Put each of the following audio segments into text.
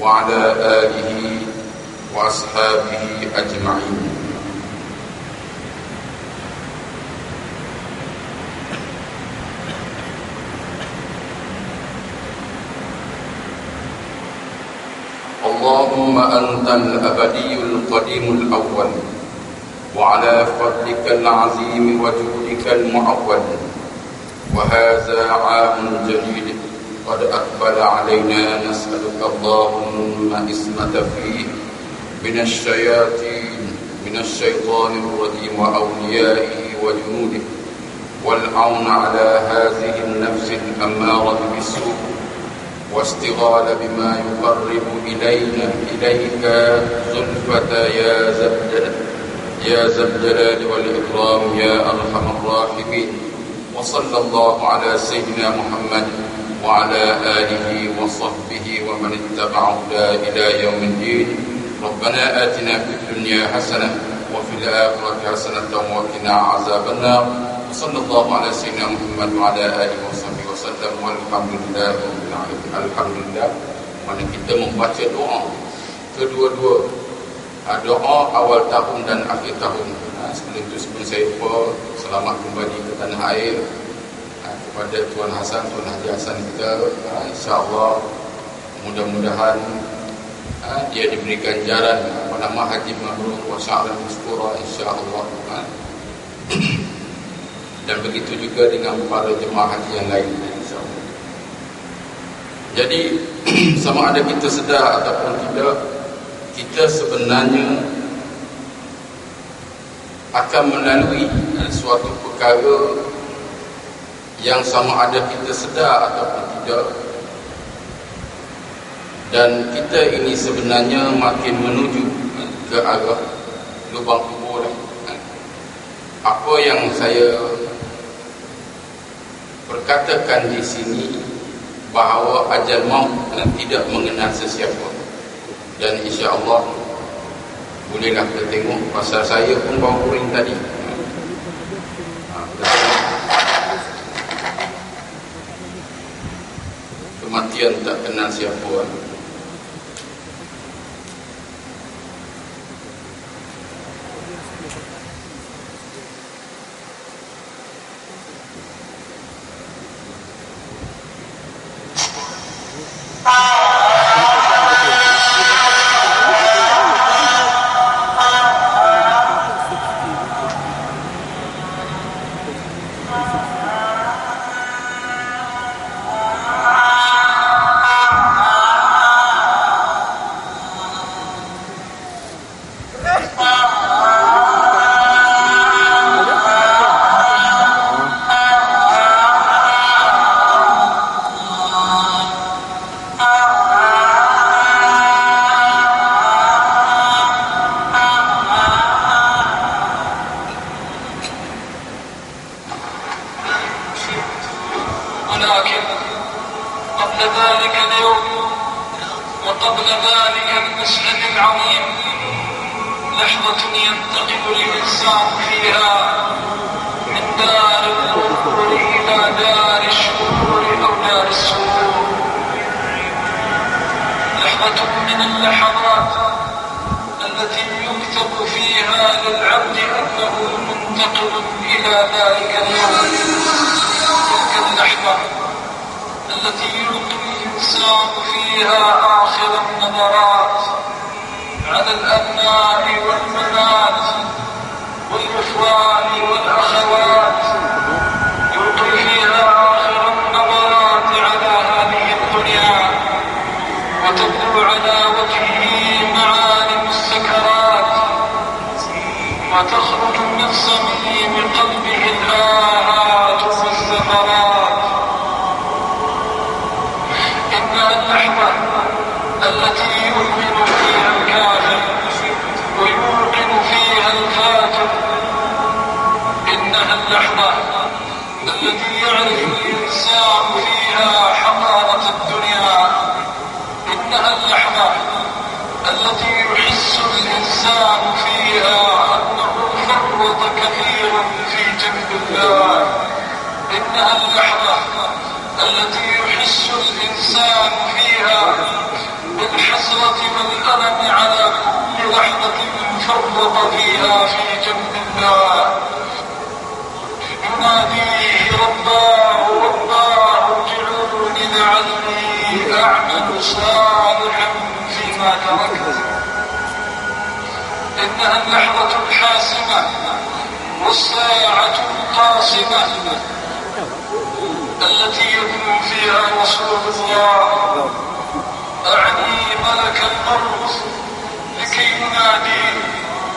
وعلى آله وأصحابه أجمعين. اللهم أنت الأبدي القديم الأول، وعلى فضلك العظيم وجودك المعول، وهذا عام جديد قد أقبل علينا، نسألك اللهم اسمة فيه من الشياطين من الشيطان الرجيم وأوليائه وجنوده، والعون على هذه النفس الأمارة بالسوء، واستغال بما يقرب إليك زلفة يا ذا الجلال والإكرام يا أرحم الراحمين. وصلى الله على سيدنا محمد وعلى آله وصحبه ومن اتبع هداه إلى يوم الدين. ربنا آتنا في الدنيا حسنة وفي الآخرة حسنة وقنا عذاب النار. وصلى الله على سيدنا محمد وعلى آله وصحبه wasallam. Walhamdulillah rabbil alamin. Alhamdulillah, mana kita membaca doa kedua-dua, doa awal tahun dan akhir tahun. Sebelum itu saya lupa selamat kembali ke tanah air kepada Tuan Hasan, Tuan Haji Hasan kita. InsyaAllah mudah-mudahan dia diberi ganjaran haji mabrur wa sya'ran maskura insyaAllah. Dan begitu juga dengan para jemaah haji yang lain, insyaAllah. Jadi sama ada kita sedar ataupun tidak, kita sebenarnya akan melalui suatu perkara yang sama ada kita sedar ataupun tidak. Dan kita ini sebenarnya makin menuju ke arah lubang kubur. Apa yang saya berkatakan di sini, bahawa ajal maut tidak mengenal sesiapa. Dan insya-Allah bolehlah kita tengok, pasal saya pun bawa kuring tadi. Kematian tak kenal siapa. التي يحس الإنسان فيها بالحسرة خاتم الألم على كل لحظة فرط فيها في جنب الله، يناديه رباه رباه ارجعوني لعلي أعمل صالحا فيما تركت. إنها اللحظة الحاسمة والساعة القاسمة التي يدنو فيها رسول الله، أعني ملك الموت، لكي يناديه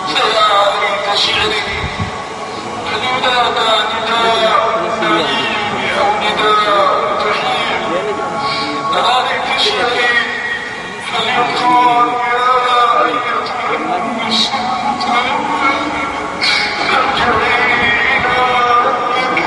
فيا ريت شعري هل ينادى نداء النعيم أو نداء الجحيم؟ ألا ريت شعري هل يقال يا أيتها النفس المطمئنة ارجعي إلى ربك.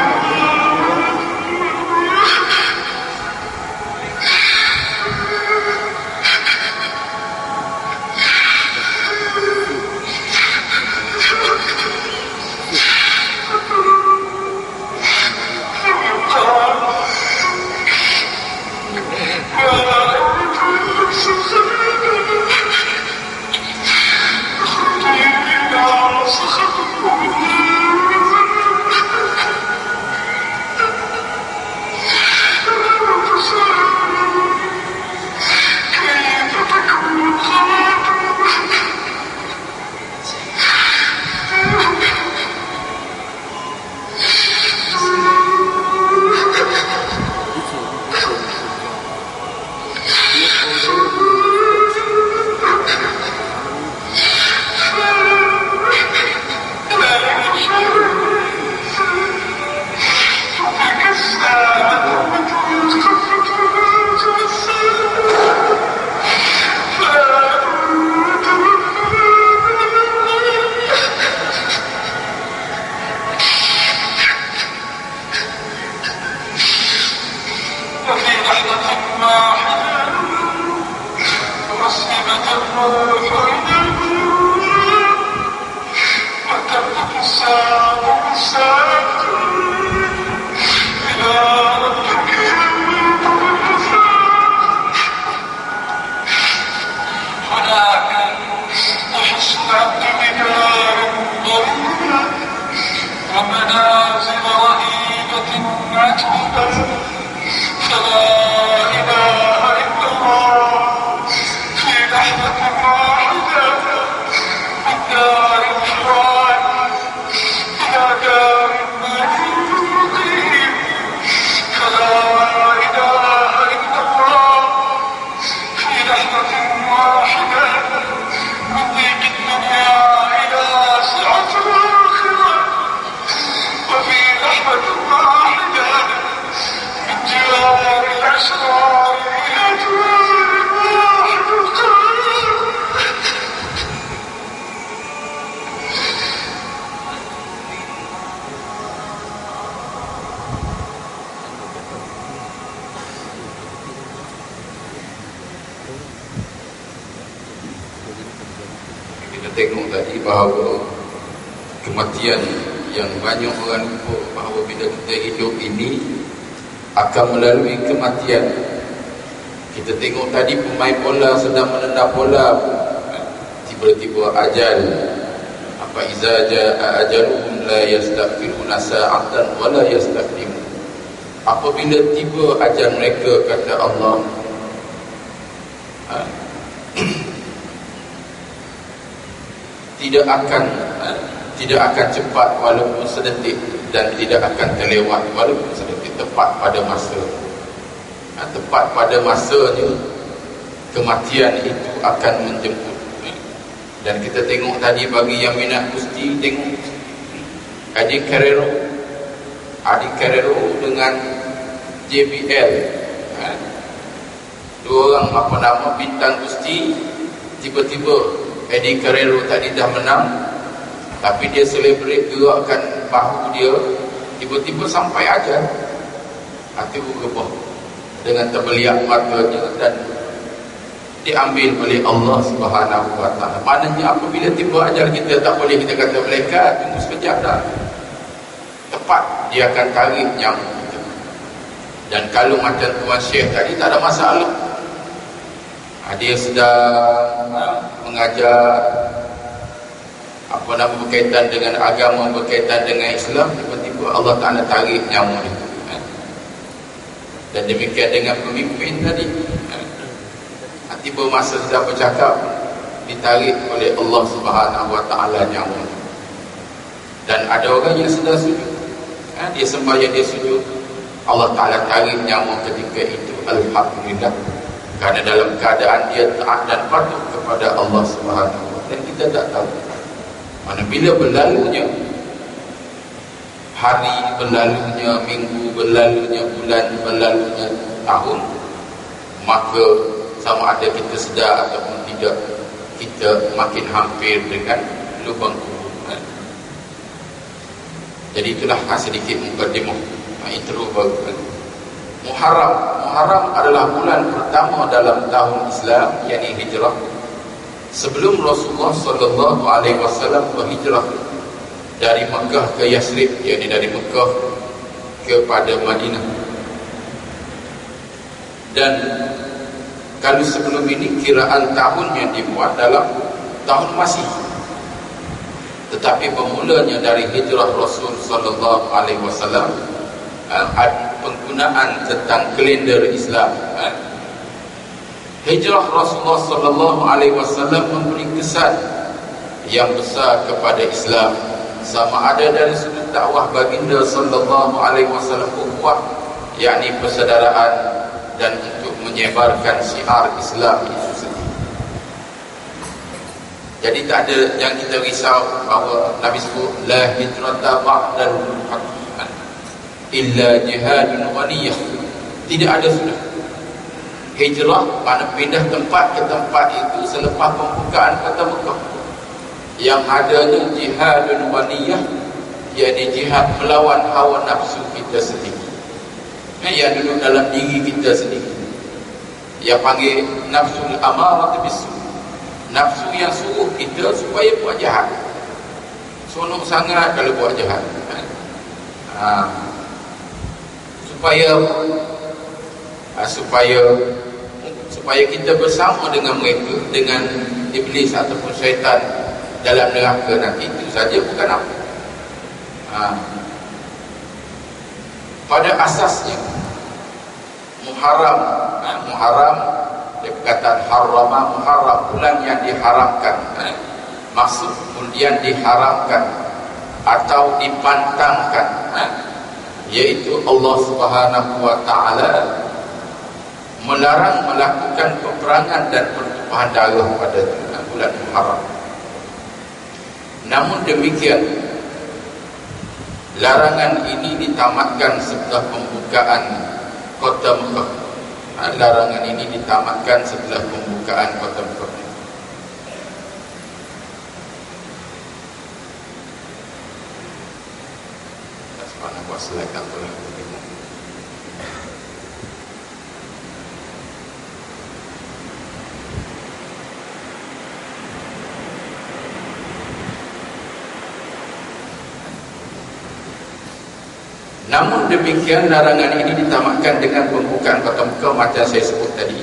ومنازل رهيبة عتيبة، فلا إله إلا الله في لحظة واحدة من دار الفرات إلى دار المقيم، فلا إله إلا الله في لحظة واحدة من ضيق الدنيا إلى سعة الآخرة، وفي لحظة واحدة من جوار الأسرار إلى جوار الواحد القهار. Kita tengok tadi bahawa kematian yang banyak orang lupa bahawa bila kita hidup ini akan melalui kematian. Kita tengok tadi pemain bola sedang menendang bola, tiba-tiba ajal. Apa iza jaa ajaluhum la yastaghfiruna sa'atan wa la yastaqdimun. Apabila tiba ajal mereka, kata Allah, tidak akan cepat walaupun sedetik, dan tidak akan terlewat walaupun sedetik. Tepat pada masa, tepat pada masanya kematian itu akan menjemput. Dan kita tengok tadi, bagi yang minat kusti, tengok Adi Carrero dengan JBL, dua orang apa nama bintang kusti. Tiba-tiba Eddie Carrero tadi dah menang, tapi dia celebrate, gerakkan bahu dia, tiba-tiba sampai ajal, hati bergebah dengan terbeliak matanya dan diambil oleh Allah Subhanahu wa ta'ala. Maknanya apabila tiba ajal kita, tak boleh kita kata malaikat tunggu sekejap dah, tepat dia akan tarik nyawa kita. Dan kalau macam Tuan Syekh tadi, tak ada masalah. Dia sedang mengajar berkaitan dengan agama, berkaitan dengan Islam, tiba-tiba Allah Ta'ala tarik nyawa itu. Dan demikian dengan pemimpin tadi, tiba masa sedang bercakap, ditarik oleh Allah Subhanahu Wa Ta'ala nyawa. Dan ada orang yang sedang sujud, dia sembahyang, dia sujud, Allah Ta'ala tarik nyawa ketika itu. Alhamdulillah, kerana dalam keadaan dia taat dan patuh kepada Allah Subhanahu Wa Ta'ala. Dan kita tak tahu mana bila berlalunya hari, berlalunya minggu, berlalunya bulan, berlalunya tahun, maka sama ada kita sedar ataupun tidak, kita makin hampir dengan lubang kubur. Jadi itulah sedikit mukadimah intro baru. Muharram adalah bulan pertama dalam tahun Islam, yakni hijrah. Sebelum Rasulullah sallallahu alaihi wasallam berhijrah dari Mekah ke Yasrib, yakni dari Mekah kepada Madinah. Dan kalau sebelum ini kiraan tahun yang dibuat dalam tahun Masih. Tetapi bermulanya dari hijrah Rasul sallallahu alaihi wasallam, penggunaan tentang kalender Islam. Hijrah Rasulullah sallallahu alaihi wasallam memberi kesan yang besar kepada Islam, sama ada dari sudut dakwah baginda sallallahu alaihi wasallam ukhuwah, yakni persaudaraan, dan untuk menyebarkan syiar Islam itu sendiri. Jadi tak ada yang kita risau bahawa Nabi sebut la hijrata ba'dal fatih illa jihadun wa niyyah. Tidak ada sudah. Hijrah mana pindah tempat ke tempat itu selepas pembukaan kota Mekah. Yang adanya jihadun wa niyyah, yakni jihad melawan hawa nafsu kita sendiri, yang duduk dalam diri kita sendiri, yang panggil nafsul amarah bisu, nafsu yang suruh kita supaya buat jahat. Sonok sangat kalau buat jahat. Supaya kita bersama dengan mereka, dengan iblis ataupun syaitan dalam neraka nanti, itu saja bukan apa. Pada asasnya Muharram dia perkataan harrama, muharram, bulan yang diharamkan, maksud kemudian diharamkan atau dipantangkan, yaitu Allah Subhanahu Wa Ta'ala melarang melakukan peperangan dan pertumpahan darah pada bulan Muharram. Namun demikian, larangan ini ditamatkan setelah pembukaan kota Mekah. Larangan ini ditamatkan setelah pembukaan kota Mekah. Subhanahu wa ta'ala. Namun demikian, larangan ini ditamatkan dengan pembukaan kota Mekah macam saya sebut tadi.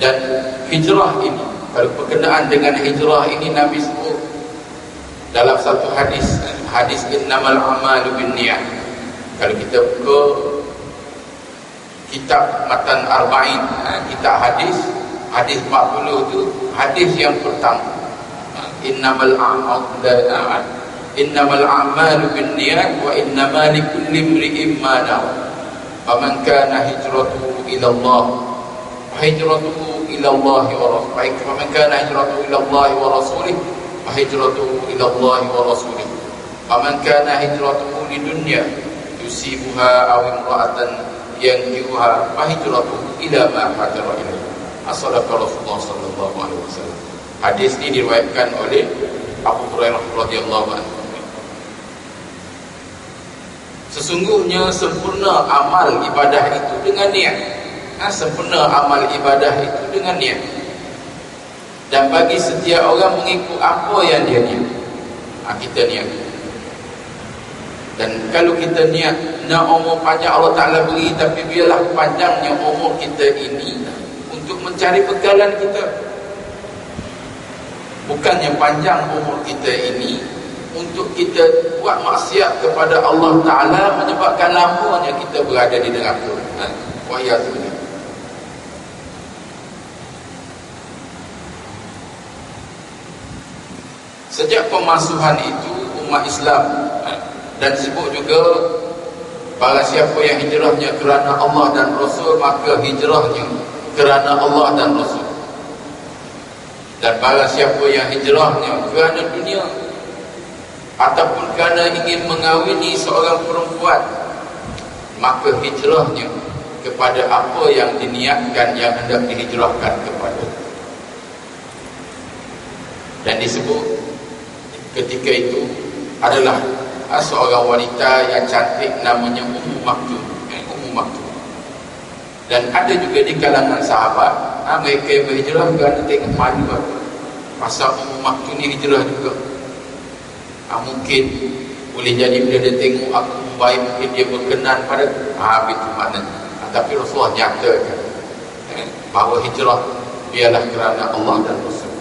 Dan hijrah ini, kalau berkenaan dengan hijrah ini, Nabi sebut dalam satu hadis innamal a'malu binniyat. Kalau kita buka kitab Matan Arba'in, kitab hadis 40 itu hadis yang pertama, innamal a'malu binniyat wa innama likulli imri'in ma nawa. Faman kana hijratuhu ila Allah fa hijratuhu ila Allah wa rasulihi. Faman kana hijratuhu ila Allah wa rasulihi fa hijratuhu ila Allah wa rasulihi. Faman kana hijratuhu lidunya yusibuha aw imra'atan yankihuha fa hijratuhu ila ma hajara ilaihi. As-sadaqa Rasulullah sallallahu alaihi wasallam. Hadis ini diriwayatkan oleh Abu Hurairah radhiyallahu anhu. Sesungguhnya sempurna amal ibadah itu dengan niat. Sempurna amal ibadah itu dengan niat. Dan bagi setiap orang mengikut apa yang dia niat. Kita niat. Dan kalau kita niat nak umur panjang Allah Ta'ala beri, tapi biarlah panjangnya umur kita ini untuk cari bekalan kita. Bukannya panjang umur kita ini untuk kita buat maksiat kepada Allah Ta'ala, menyebabkan lamanya kita berada di neraka. Wahiyatullah. Sejak pemasuhan itu umat Islam, dan disebut juga barang siapa yang hijrahnya kerana Allah dan Rasul, maka hijrahnya kerana Allah dan Rasul. Dan barang siapa yang hijrahnya kerana dunia ataupun kerana ingin mengawini seorang perempuan, maka hijrahnya kepada apa yang diniatkan, yang hendak dihijrahkan kepada. Dan disebut ketika itu adalah seorang wanita yang cantik, namanya Ummu Maktum. Ummu Maktum. Dan ada juga di kalangan sahabat, mereka yang berhijrah kerana tengok malu pasal Ummu Maktum ni hijrah juga. Mungkin boleh jadi bila dia tengok aku baik, mungkin dia berkenan pada itu maknanya. Tapi Rasulullah nyatakan bahawa hijrah biarlah kerana Allah dan Rasul.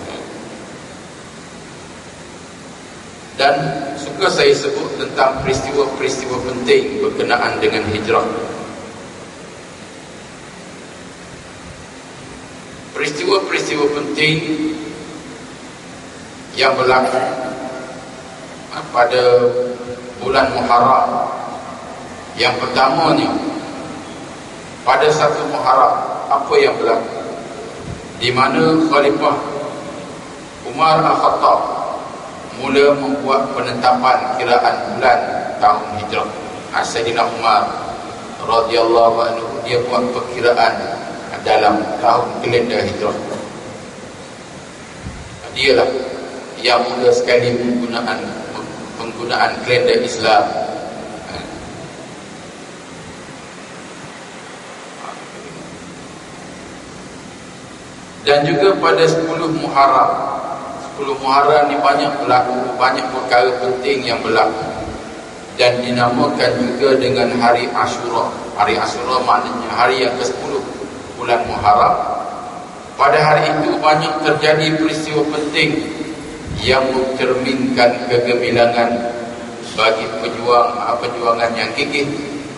Dan suka saya sebut tentang peristiwa-peristiwa penting berkenaan dengan hijrah. Peristiwa-peristiwa penting yang berlaku pada bulan Muharram. Yang pertamanya, pada 1 Muharram, apa yang berlaku? Di mana Khalifah Umar Al-Khattab mula membuat penetapan kiraan bulan tahun hijrah. Sayyidina Umar radhiyallahu anhu, dia buat perkiraan dalam tahun kalender hijrah. Dialah yang mula sekali penggunaan kalender Islam. Dan juga pada 10 Muharram. 10 Muharram ni banyak perkara penting yang berlaku. Dan dinamakan juga dengan hari Ashura. Hari Ashura maknanya hari yang ke-10 bulan Muharram. Pada hari itu banyak terjadi peristiwa penting yang mencerminkan kegemilangan bagi perjuangan yang gigih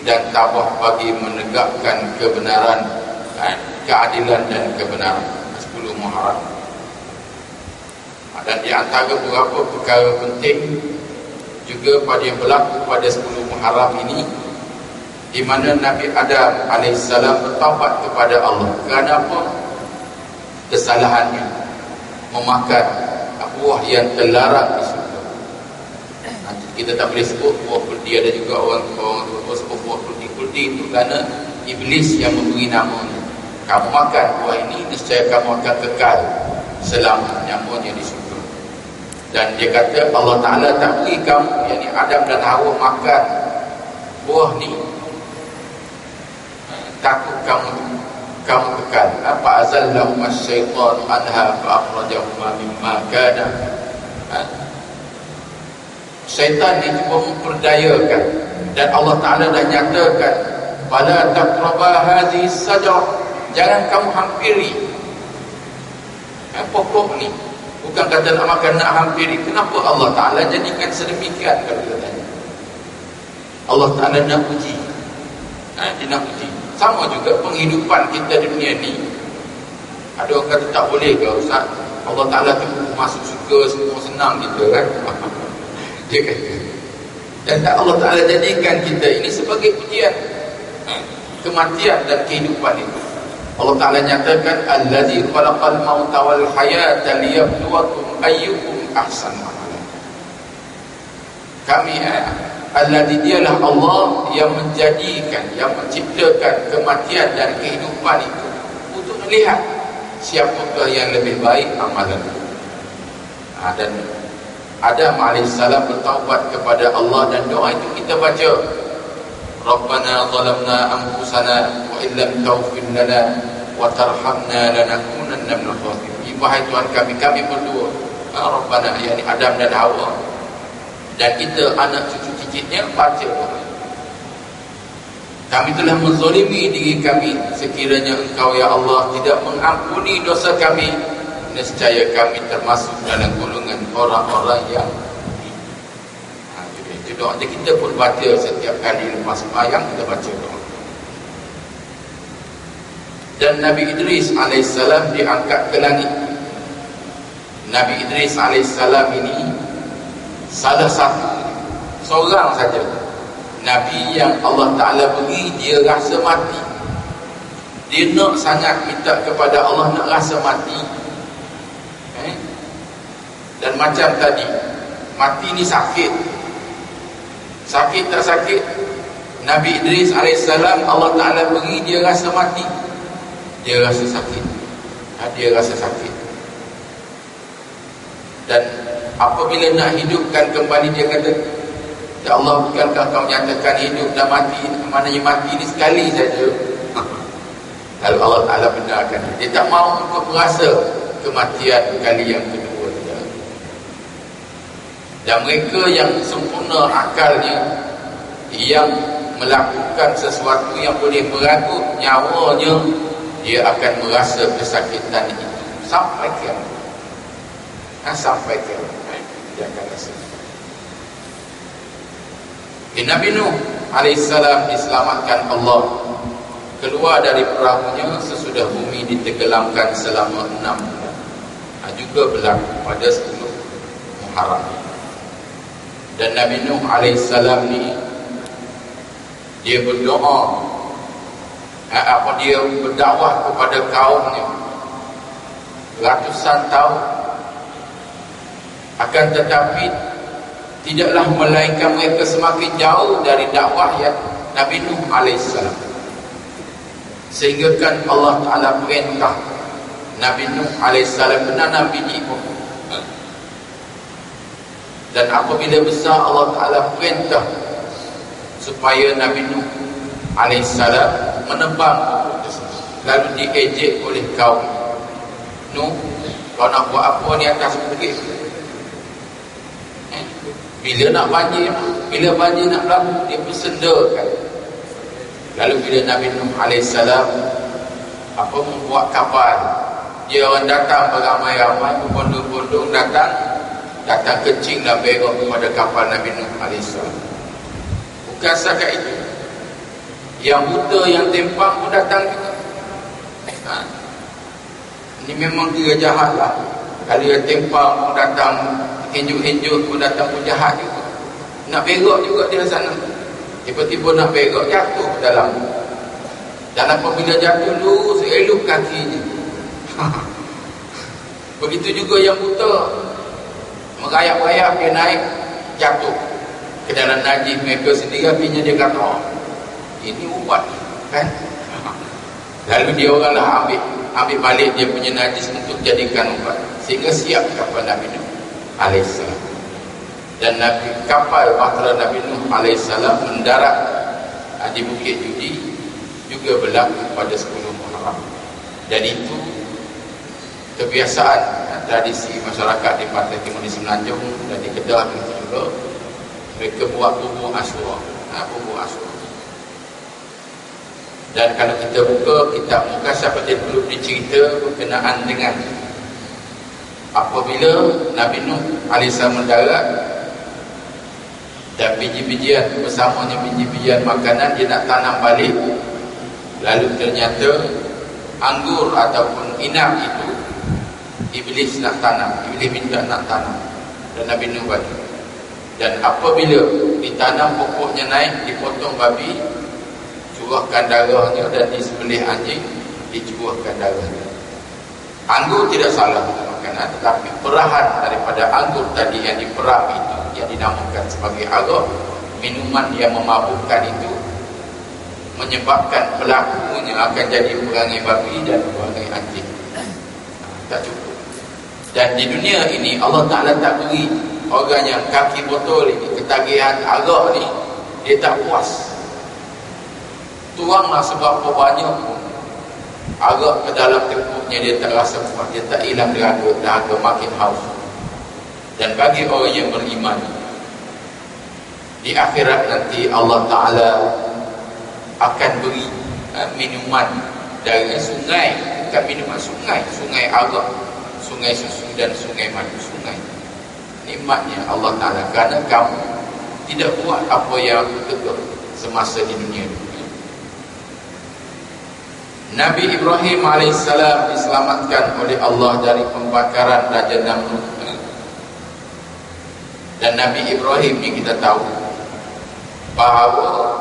dan tabah bagi menegakkan kebenaran, keadilan dan kebenaran. 10 Muharram. Dan di antara beberapa perkara penting juga pada yang berlaku pada 10 Muharram ini, di mana Nabi Adam AS bertaubat kepada Allah. Kerana apa? Kesalahannya memakan buah yang terlarang di surga. Nanti kita tak boleh sebut buah kulti, ada juga orang sebut buah kulti itu kerana iblis yang memberi namanya. Kamu makan buah ini, nescaya kamu akan kekal selama-lamanya di surga. Dan dia kata Allah Ta'ala tak beri kamu, yakni Adam dan Hawa, makan buah ni takut kamu kekal. Apa azallahum asy-syaitan anha fa akhrajahuma mimma kana. Syaitan ni cuba memperdayakan, dan Allah Ta'ala dah nyatakan fala taqraba hadhihi sajarah, jangan kamu hampiri pokok ni. Bukan kata nak makan, nak hampiri. Kenapa Allah Ta'ala jadikan sedemikian? Kalau kita tanya, Allah Ta'ala nak uji. Dia nak uji. Sama juga penghidupan kita di dunia ni. Ada orang kata tak boleh ke Ustaz? Allah Ta'ala tu masuk syurga semua senang kita kan? Dia kata. Dan tak, Allah Ta'ala jadikan kita ini sebagai ujian. Kematian dan kehidupan itu. Allah Ta'ala nyatakan allazi khalaqal mauta wal hayata liyabluwakum ayyukum ahsanu amala. Kami allazi, dialah Allah yang menjadikan, yang menciptakan kematian dan kehidupan itu untuk melihat siapakah yang lebih baik amalan. Dan Adam AS bertaubat kepada Allah, dan doa itu kita baca, Rabbana zalamna anfusana wa illam taghfir lana wa tarhamna lanakunanna minal khasirin. Wahai Tuhan kami berdua, Rabbana, yakni Adam dan Hawa, dan kita anak cucu cicitnya baca doa. Kami telah menzalimi diri kami. Sekiranya Engkau ya Allah tidak mengampuni dosa kami, nescaya kami termasuk dalam golongan orang-orang yang itu doa kita pun baca setiap kali lepas sembahyang, kita baca doa. Dan Nabi Idris alaihissalam diangkat ke langit. Nabi Idris alaihissalam ini salah satu, seorang saja Nabi yang Allah Ta'ala beri dia rasa mati. Dia nak sangat minta kepada Allah nak rasa mati. Dan macam tadi, mati ni sakit. Sakit tak sakit? Nabi Idris alaihissalam Allah Ta'ala beri dia rasa mati. Dia rasa sakit. Dia rasa sakit. Dan apabila nak hidupkan kembali, dia kata, ya Allah, bukankah kau menyatakan hidup dan mati, maknanya mati ni sekali saja. Lalu Allah Ta'ala benarkan. Dia tak mahu untuk merasa kematian kali yang kedua. Dan mereka yang sempurna akalnya, yang melakukan sesuatu yang boleh meragut nyawanya, dia akan merasa kesakitan itu sampai kiamat. Sampai kiamat dia akan rasa. Nabi Nuh alaihissalam diselamatkan Allah keluar dari perahunya sesudah bumi ditenggelamkan selama 6 bulan. Juga berlaku pada 10 Muharram. Dan Nabi Nuh alaihissalam ni dia berdoa, dia berdakwah kepada kaumnya ratusan tahun, akan tetapi tidaklah melainkan mereka semakin jauh dari dakwah yang Nabi Nuh alaihissalam, sehingga kan Allah Ta'ala perintah Nabi Nuh alaihissalam menanam biji pohon. Dan apabila besar, Allah Ta'ala perintah supaya Nabi Nuh alaihissalam menebang pohon tersebut. Lalu diejek oleh kaum. Nuh, kau nak buat apa ni atas bukit? Bila nak banjir, bila banjir nak berlaku, dia bersendakan. Lalu bila Nabi Nuh alaihissalam membuat kapal, dia orang datang beramai-ramai, berbondong-bondong datang kencing dan berok kepada kapal Nabi Nuh alaihissalam. Bukan setakat itu, yang buta, yang tempang pun datang juga. Ini memang dia jahat lah. Kalau yang tempang pun datang, hinjuk-hinjuk pun datang, pun jahat juga. Nak berok juga dia sana. Tiba-tiba nak berok, jatuh ke dalam. Dan apabila jatuh, lurus elok kakinya. Begitu juga yang buta, merayap-rayap dia naik, jatuh ke dalam najis mereka sendiri. Akhirnya dia kata, oh, ini ubat kan. Lalu dia orang lah ambil balik dia punya najis untuk jadikan ubat, sehingga siap kapal Nabi Nuh alaihissalam. Dan kapal bahtera Nabi Nuh alaihissalam mendarat di Bukit Judi juga berlaku pada 10 Muharram. Dan itu kebiasaan tradisi masyarakat di Pantai Timur di Semenanjung dan di Kedah juga. Mereka buat bubur Asyura. Bubur Asyura. Dan kalau kita buka kitab Mukasyaf perlu dicerita berkenaan dengan apabila Nabi Nuh alaihissalam mendarat dan biji-bijian bersamanya, biji-bijian makanan dia nak tanam balik. Lalu ternyata anggur ataupun inap itu Iblis nak tanam, Iblis minta nak tanam, dan Nabi Nuh bagi. Dan apabila ditanam, pokoknya naik, dipotong babi, curahkan darahnya, dan disembelih anjing, dicurahkan darahnya. Anggur tidak salah makanan, tetapi perahan daripada anggur tadi yang diperah itu, yang dinamakan sebagai arak, minuman yang memabukkan itu, menyebabkan pelakunya akan jadi perangai babi dan perangai anjing. Tak cukup. Dan di dunia ini Allah Ta'ala tak beri orang yang kaki botol ini, ketagihan arak ni, dia tak puas. Tuanglah seberapa banyak pun, arak ke dalam tekuknya dia tak rasa puas, dia tak hilang dahaga, makin haus. Dan bagi orang yang beriman, di akhirat nanti Allah Ta'ala akan beri minuman dari sungai, bukan minuman sungai Arab, sungai susu dan sungai madu, sungai. Nikmatnya Allah Ta'ala kerana kamu tidak buat apa yang betul semasa di dunia ini. Nabi Ibrahim AS diselamatkan oleh Allah dari pembakaran Raja Namrud. Dan Nabi Ibrahim ni kita tahu bahawa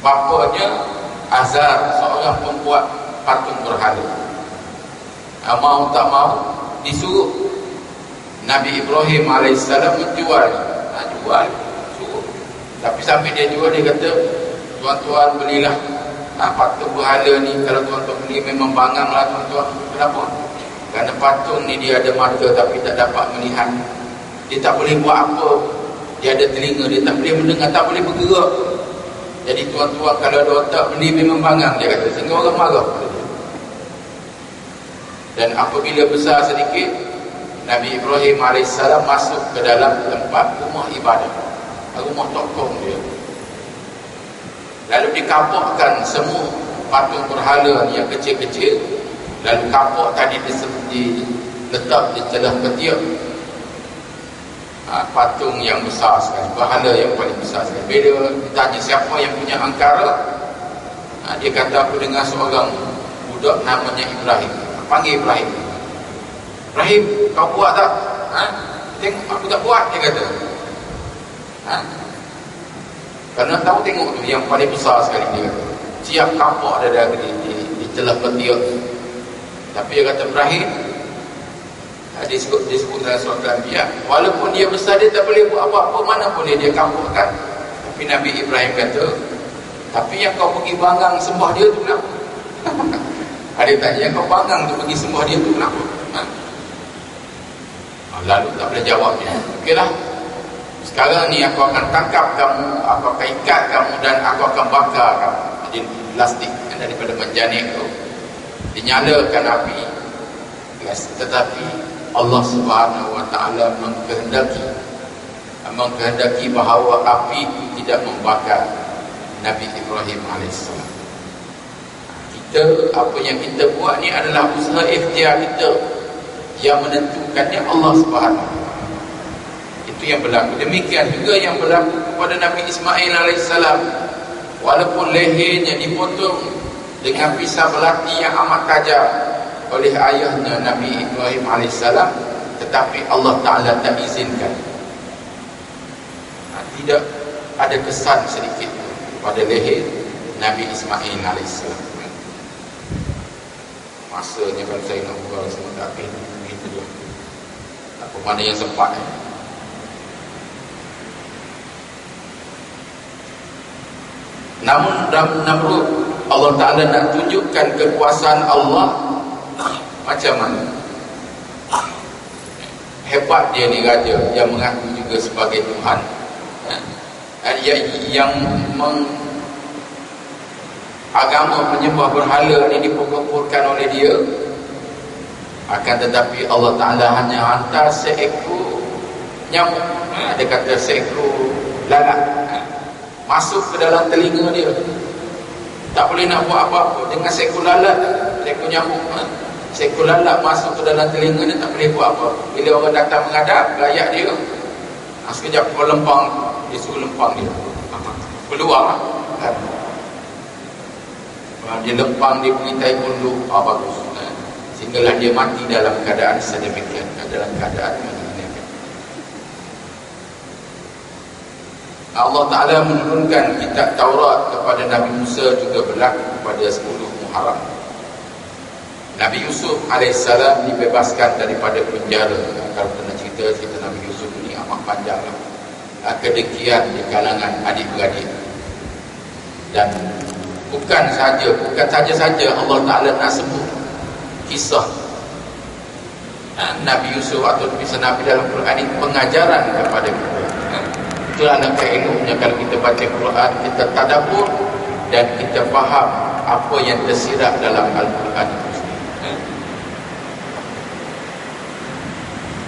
bapanya Azar seorang pembuat patung berhala. Mau tak mau disuruh Nabi Ibrahim AS menjual. Jual, suruh. Tapi sampai dia jual, dia kata, tuan-tuan belilah patung berhala ni. Kalau tuan-tuan beli memang bangang lah tuan-tuan. Kenapa? Kerana patung ni dia ada mata tapi tak dapat melihat. Dia tak boleh buat apa. Dia ada telinga, dia tak boleh mendengar, tak boleh bergerak. Jadi tuan-tuan kalau ada otak beli memang bangang, dia kata. Sehingga orang marah. Dan apabila besar sedikit, Nabi Ibrahim AS masuk ke dalam tempat rumah ibadah, rumah tokoh dia. Lalu dikapakkan semua patung berhala yang kecil-kecil. Lalu kapak tadi diletak di celah ketiak patung yang besar sekali, berhala yang paling besar sekali. Bila ditanya siapa yang punya angkara, dia kata, aku dengar seorang budak namanya Ibrahim. Panggil Ibrahim. Ibrahim, kau buat tak? Tengok, aku tak buat, dia kata. Kerana tahu tengok tu yang paling besar sekali, dia kata. Siap kapak ada di celah ketiak. Tapi dia kata, Ibrahim, disebut dalam surah Al-Anbiya, walaupun dia besar, dia tak boleh buat apa-apa, mana boleh dia kapakkan. Tapi Nabi Ibrahim kata, tapi yang kau pergi bangang sembah dia tu kenapa? Ada tanya, yang kau bangang tu pergi sembah dia tu kenapa? Lalu tak boleh jawabnya. Okeylah, sekarang ni aku akan tangkap kamu, aku akan ikat kamu dan aku akan bakar kamu. Jadi plastik daripada menjanik tu dinyalakan api. Tetapi Allah Subhanahu Wa Taala mengkehendaki bahawa api tidak membakar Nabi Ibrahim AS. Apa yang kita buat ni adalah usaha ikhtiar kita. Yang menentukannya Allah Subhanahu. Itu yang berlaku. Demikian juga yang berlaku kepada Nabi Ismail AS. Walaupun lehernya dipotong dengan pisau belati yang amat tajam oleh ayahnya Nabi Ibrahim AS, tetapi Allah Ta'ala tak izinkan. Tidak ada kesan sedikit pada leher Nabi Ismail AS. Masanya kalau saya nak buka semua tak habis, begitu je. Apa mana yang sempat Namun Namrud, Allah Ta'ala nak tunjukkan kekuasaan Allah macam mana. Hebat dia ni raja yang mengaku juga sebagai Tuhan, yang agama penyembah berhala ni dipokok-pokokkan oleh dia. Akan tetapi Allah Ta'ala hanya hantar seekor nyamuk, ada kata seekor lalat, masuk ke dalam telinga dia. Tak boleh nak buat apa-apa dengan seekor lalat, seekor nyamuk, seekor lalat masuk ke dalam telinga dia, tak boleh buat apa. Bila orang datang menghadap, layak dia, sekejap kau lempang, dia suruh lempang dia keluar kan. Dia lempang, dia beri pundu, bagus. Sehinggalah dia mati dalam keadaan sedemikian, dalam keadaan menghinakan. Allah Ta'ala menurunkan kitab Taurat kepada Nabi Musa juga berlaku pada 10 Muharram. Nabi Yusuf AS dibebaskan daripada penjara. Kalau kita nak cerita Nabi Yusuf ini amat panjang lah. Kedengkian di kalangan adik-beradik. Dan bukan saja Allah Ta'ala nak sebut kisah Nabi Yusuf atau kisah Nabi dalam Quran ini pengajaran kepada kita. Itulah langkah ilmunya. Kalau kita baca Quran, kita tadabbur dan kita faham apa yang tersirat dalam Al-Quran itu.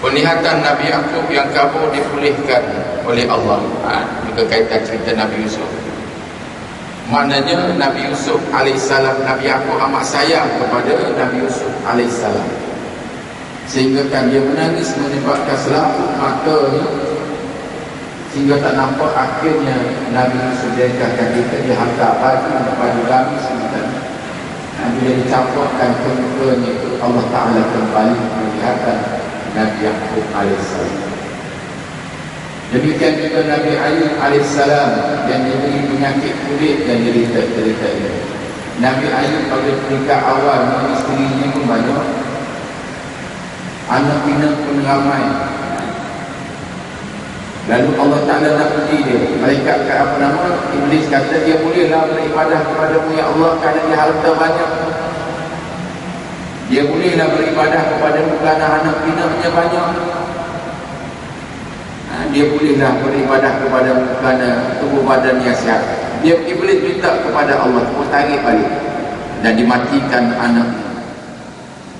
Penglihatan Nabi Yaqub yang kabur dipulihkan oleh Allah. Juga kaitan cerita Nabi Yusuf. Maknanya Nabi Yusuf alaihissalam, Nabi Yaqub amat sayang kepada Nabi Yusuf alaihissalam, sehingga kan dia menangis menyebabkan selaput matanya, sehingga tak nampak. Akhirnya Nabi Yusuf diangkatkan, dihantar lagi kepada kami sementara. Bila dicampurkan ke mukanya itu, Allah Ta'ala kembali melihatkan Nabi Yaqub alaihissalam. Demikian juga Nabi Ayub alaihissalam yang diberi penyakit kulit dan derita ini. Nabi Ayub pada peringkat awal, isterinya pun banyak, anak bina pun ramai. Lalu Allah Ta'ala nak uji dia. Malaikat apa nama? Iblis kata dia bolehlah beribadah kepadamu ya Allah kerana dia harta banyak. Dia bolehlah beribadah kepadamu kerana anak binanya banyak. Dia bolehlah beribadah kepadamu kerana tubuh badan yang sihat. Dia Iblis minta kepada Allah, tarik balik dan dimatikan anak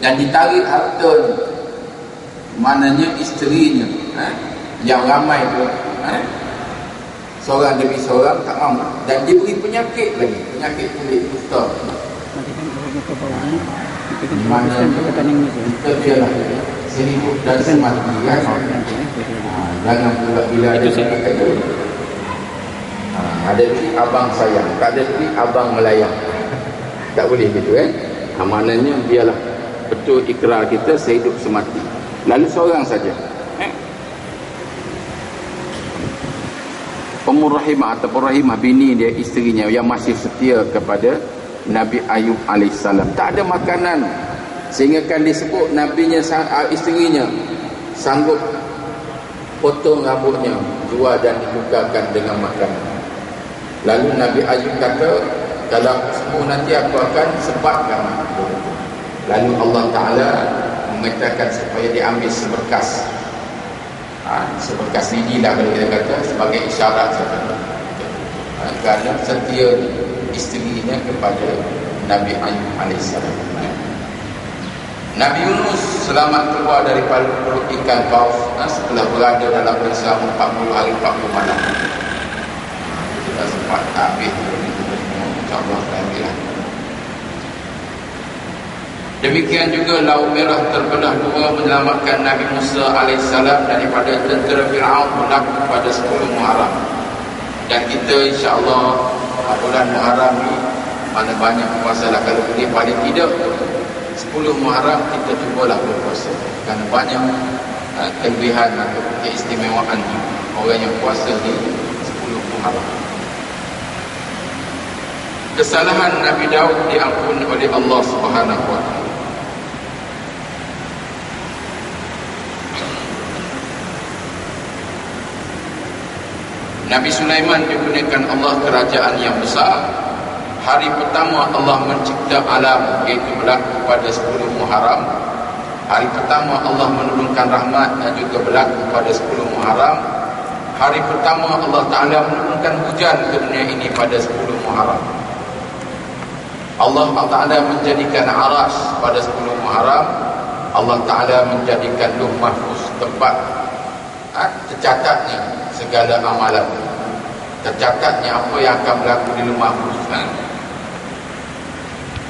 dan ditarik hartanya, maknanya isterinya yang ramai tu, seorang demi seorang tak mahu, dan diberi penyakit lagi, penyakit kulit kusta. Mana kita biarlah seribut dan semati kan. Jangan pula bila ada duit kata, ada duit abang sayang, tak ada duit abang melayang. Tak boleh gitu kan. Maknanya biarlah betul ikrar kita sehidup semati. Lalu seorang saja Ummur Rahimah ataupun Rahimah bini dia, isterinya yang masih setia kepada Nabi Ayub alaihissalam. Tak ada makanan, sehingga kan disebut nabinya, isterinya sanggup potong rambutnya, jual dan ditukarkan dengan makanan. Lalu Nabi Ayub kata, kalau aku sembuh nanti aku akan sebatkan. Lalu Allah Ta'ala mengatakan supaya diambil seberkas, seberkas lidi lah kalau kita kata, sebagai isyarat saja, kerana setia isterinya kepada Nabi Ayub alaihissalam. Nabi Yunus selamat keluar daripada perut ikan paus setelah berada dalam selama 40 hari 40 malam. Kita sempat habis, insyaAllah habislah. Demikian juga Laut Merah terbelah dua menyelamatkan Nabi Musa alaihissalam daripada tentera Fir'aun berlaku pada 10 Muharram. Dan kita insyaAllah bulan Muharram ni mana banyak puasa lah. Kalau boleh paling tidak 10 Muharram kita cubalah berpuasa, kerana banyak kelebihan atau keistimewaan orang yang puasa di 10 Muharram. Kesalahan Nabi Daud diampuni oleh Allah Subhanahu wa Ta'ala. Nabi Sulaiman diberikan Allah kerajaan yang besar. Hari pertama Allah mencipta alam, iaitu berlaku pada 10 Muharram. Hari pertama Allah menurunkan rahmat dan juga berlaku pada 10 Muharram. Hari pertama Allah Ta'ala menurunkan hujan ke dunia ini pada 10 Muharram. Allah Ta'ala menjadikan Arash pada 10 Muharram. Allah Ta'ala menjadikan Lauh Mahfuz tempat tercatatnya segala amalan, tercatatnya apa yang akan berlaku di Lauh Mahfuz.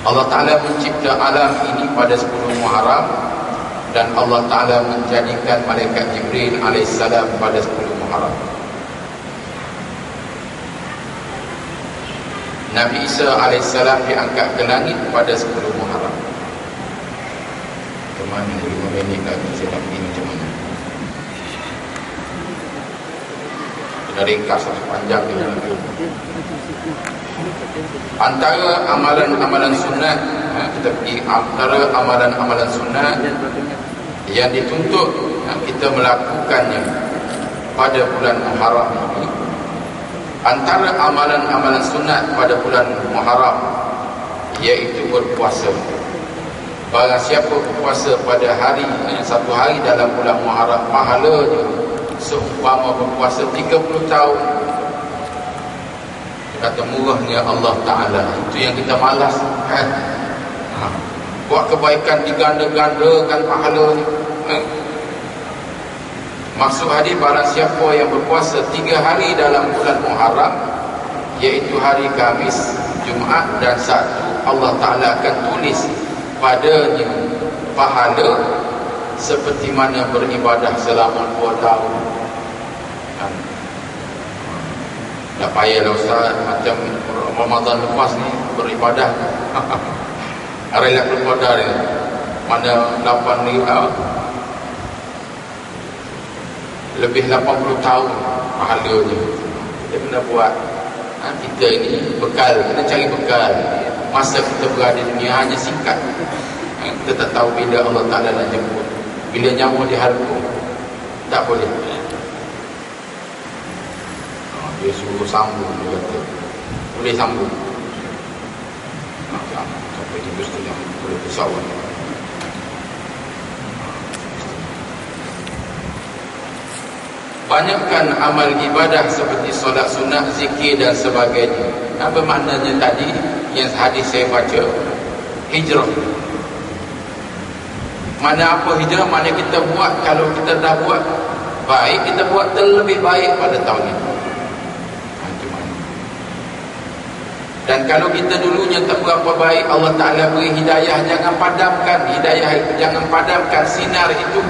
Allah Ta'ala mencipta alam ini pada 10 Muharram, dan Allah Ta'ala menjadikan malaikat Jibril alaihissalam pada 10 Muharram. Nabi Isa alaihissalam diangkat ke langit pada 10 Muharram. Kemana 5 minit lagi saya nak pergi macam mana? Kita ringkas sepanjang dia lagi. Antara amalan-amalan sunat, kita pergi antara amalan-amalan sunat yang dituntut kita melakukannya pada bulan Muharram ini. Antara amalan-amalan sunat pada bulan Muharram iaitu berpuasa. Barang siapa berpuasa pada hari, satu hari dalam bulan Muharram, pahalanya seumpama berpuasa 30 tahun. Kata murahnya Allah Ta'ala. Itu yang kita malas kan? Buat kebaikan diganda-gandakan pahalanya. Maksud hadis, barang siapa yang berpuasa 3 hari dalam bulan Muharram, iaitu hari Khamis, Jumaat dan Sabtu, Allah Ta'ala akan tulis padanya pahala seperti mana beribadah selama 2 tahun. Tak payahlah Ustaz, macam Ramadan lepas ni beribadah hari Lailatul Qadar ni, mana 8 ni lebih 80 tahun pahalanya. Kita kena buat. Kita ini bekal, kena cari bekal. Masa kita berada di dunia hanya singkat. Kita tak tahu bila Allah Ta'ala nak jemput, bila nyawa dihalku. Tak boleh. Dia suruh sambung, dia kata boleh sambung. Sampai 3:30 boleh pesawat. Banyakkan amal ibadah seperti solat sunnah, zikir dan sebagainya. Apa maknanya tadi yang hadis saya baca? Hijrah. Mana apa hijrah? Mana kita buat, kalau kita dah buat baik, kita buat terlebih baik pada tahun ini. Dan kalau kita dulunya tak berapa baik, Allah Ta'ala beri hidayah, jangan padamkan hidayah itu, jangan padamkan sinar itu.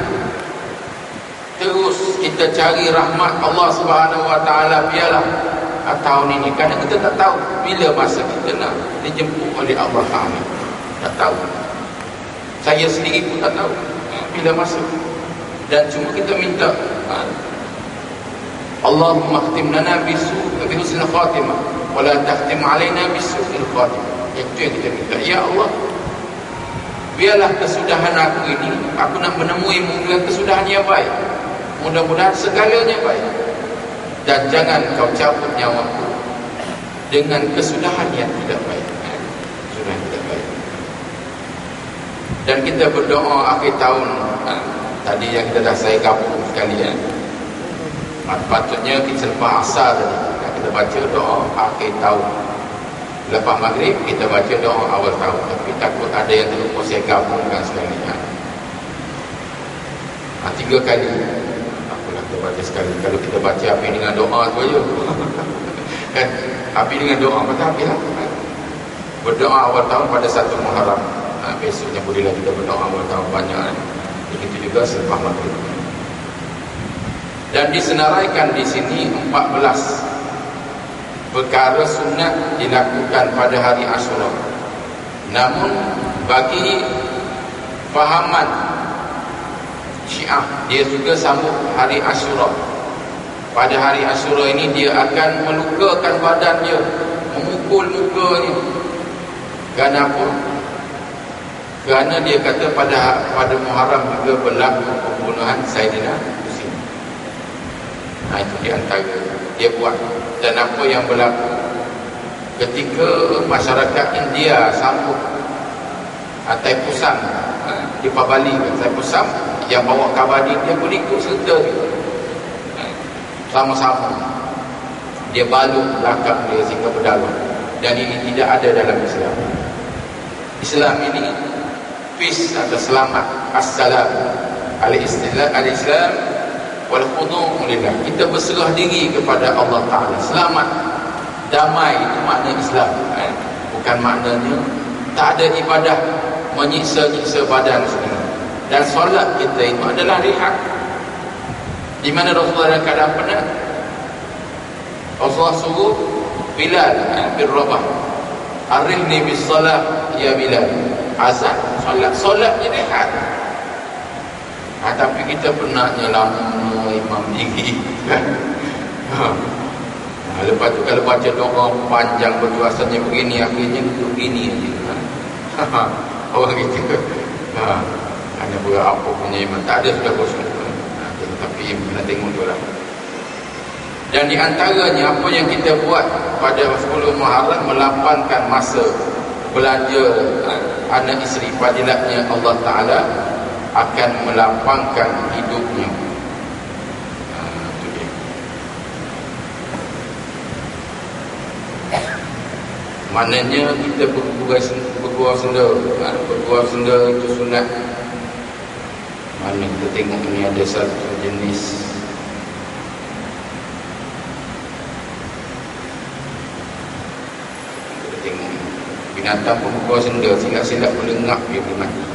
Terus kita cari rahmat Allah Subhanahu Wa Ta'ala, biarlah tahun ini, kerana kita tak tahu bila masa kita nak dijemput oleh Allah Ta'ala. Tak tahu. Saya sendiri pun tak tahu bila masa. Dan cuma kita minta, Allahumma khtim lana bihusnil khatimah wa la takhtim alaina bisu'il khatimah. Itu yang kita minta. Ya Allah, biarlah kesudahan aku ini, aku nak menemuimu dengan kesudahan yang baik. Mudah-mudahan segalanya baik. Dan jangan kau cabut nyawaku dengan kesudahan yang tidak baik. Kesudahan tidak baik. Dan kita berdoa akhir tahun. Tadi yang kita dah saya gabung sekali ya. Patutnya kita selepas asar tadi kita baca doa akhir tahun. Lepas maghrib kita baca doa awal tahun. Tapi takut ada yang terlupa, saya gabungkan sekali ya. 3 kali. Apalah kita baca sekali. Kalau kita baca habis dengan doa tu aja. Kan? Habis dengan doa, maka habislah. Berdoa awal tahun pada 1 Muharram. Besoknya bolehlah kita berdoa awal tahun banyak. Begitu juga selepas maghrib. Dan disenaraikan di sini 14 perkara sunat dilakukan pada hari Ashura. Namun bagi fahaman Syiah, dia juga sambut hari Ashura. Pada hari Ashura ini dia akan melukakan badannya, memukul mukanya. Kenapa? Kerana dia kata pada Muharram juga berlaku pembunuhan Saidina Husain. Itu di antara dia buat. Dan apa yang berlaku ketika masyarakat India sambut Taipusam di Pabali, Taipusam yang bawa kabadi, dia pun ikut serta juga. Sama-sama dia balut belakang dia sehingga berdarah. Dan ini tidak ada dalam Islam. Islam ini peace atau selamat, assalam, al-Islam wal khudu' lillah. Kita berserah diri kepada Allah Ta'ala. Selamat, damai, itu makna Islam. Bukan maknanya tak ada ibadah menyiksa-nyiksa badan sebenarnya. Dan solat kita itu adalah rehat. Di mana Rasulullah dalam keadaan penat, Rasulullah suruh Bilal bin Rabah, arihni bis salat ya Bilal. Azan, solat je rehat. Tapi kita penatnya lama imam diri. Lepas tu kalau baca doa panjang betul, asalnya begini, akhirnya begini aja. Orang kita hanya berapa punya iman, tak ada sudah kosong. Tapi kena tengok tu lah. Dan di antaranya apa yang kita buat pada 10 Muharram, melapangkan masa belanja anak isteri. Fadilatnya Allah Ta'ala akan melapangkan hidupnya. Itu dia. Maknanya kita bergurau senda. Bergurau senda itu sunat. Mana kita tengok ni ada satu jenis Binatang pun berbuah senda, silap-silap boleh ngap dia boleh mati.